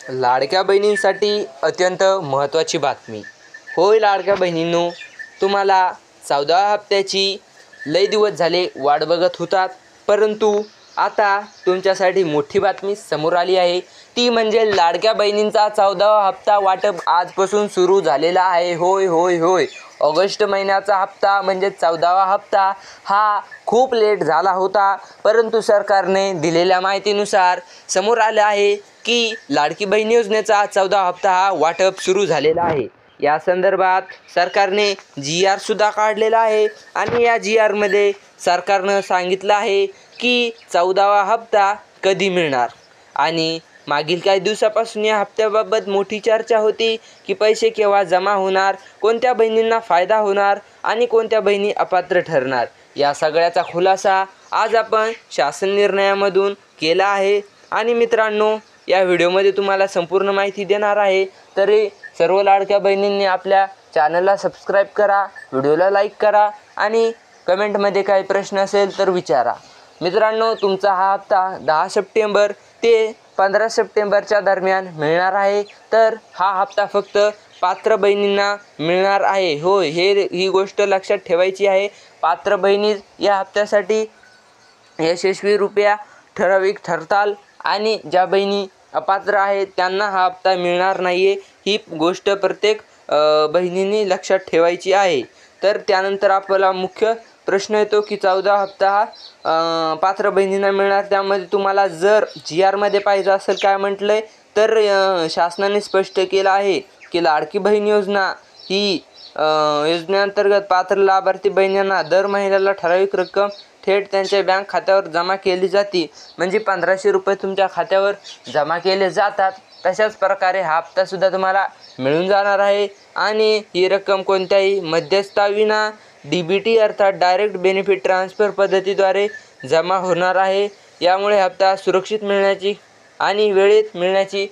लाडक्या बहिणींसाठी अत्यंत महत्त्वाची बातमी. होय लाडक्या बहिणींनो, तुम्हाला 14व्या हप्त्याची लय दिवस झाले वाट बघत होतात, परंतु आता तुमच्यासाठी मोठी बातमी समोर आली आहे. ती म्हणजे लाडक्या बहिणींचा 14वा हप्ता वाटप आजपासून सुरू झालेला आहे. होय होय होय ऑगस्ट महिन्याचा हप्ता म्हणजे 14वा हप्ता हा खूप लेट झाला होता, परंतु सरकारने दिलेल्या माहितीनुसार समोर आलं आहे की लाडकी बहीण योजनेचा 14वा हप्ता हा वाटप सुरू झालेला आहे. या संदर्भात सरकारने GR सुद्धा काढलेला आहे आणि या GR मध्ये सरकारनं सांगितलं आहे की 14वा हप्ता कधी मिळणार. आणि मागील काही दिवसापासून या हप्त्याबाबत मोठी चर्चा होती की पैसे केव्हा जमा होणार, कोणत्या बहिणींना फायदा होणार आणि कोणत्या बहिणी अपात्र ठरणार. या सगळ्याचा खुलासा आज आपण शासन निर्णयामधून केला आहे. आणि मित्रांनो, या व्हिडिओमध्ये तुम्हाला संपूर्ण माहिती देणार आहे. तरी सर्व लाडक्या बहिणींनी आपल्या चॅनलला सबस्क्राईब करा, व्हिडिओला लाईक करा आणि कमेंटमध्ये काही प्रश्न असेल तर विचारा. मित्रांनो, तुमचा हा हप्ता 10 सप्टेंबर ते 15 सप्टेंबरच्या दरम्यान मिळणार आहे. तर हा हप्ता फक्त पात्र बहिणींना मिळणार आहे. होय, ही गोष्ट लक्षात ठेवायची आहे. पात्र बहिणी या हप्त्यासाठी यशस्वीरित्या ठराविक ठरताल आणि ज्या बहिणी अपात्र आहेत त्यांना हा हप्ता मिळणार नाही आहे. ही गोष्ट प्रत्येक बहिणींनी लक्षात ठेवायची आहे. तर त्यानंतर आपला मुख्य प्रश्न येतो की 14वा हप्ता हा पात्र बहिणींना मिळणार. त्यामध्ये तुम्हाला जर GR मध्ये पाहिजे असेल काय म्हटलं आहे तर शासनाने स्पष्ट केलं आहे की लाडकी बहीण योजना ही योजनेअंतर्गत पात्र लाभार्थी बहिणींना दर महिन्याला ठराविक रक्कम थेट त्यांच्या बँक खात्यावर जमा केली जाते. म्हणजे 1500 रुपये तुमच्या खात्यावर जमा केले जातात. तशाच प्रकारे हा हप्तासुद्धा तुम्हाला मिळून जाणार आहे आणि ही रक्कम कोणत्याही मध्यस्थाविना DBT अर्थात डायरेक्ट बेनिफिट ट्रान्सफर पद्धतीद्वारे जमा होणार आहे. यामुळे हप्ता सुरक्षित मिळण्याची आणि वेळेत मिळण्याची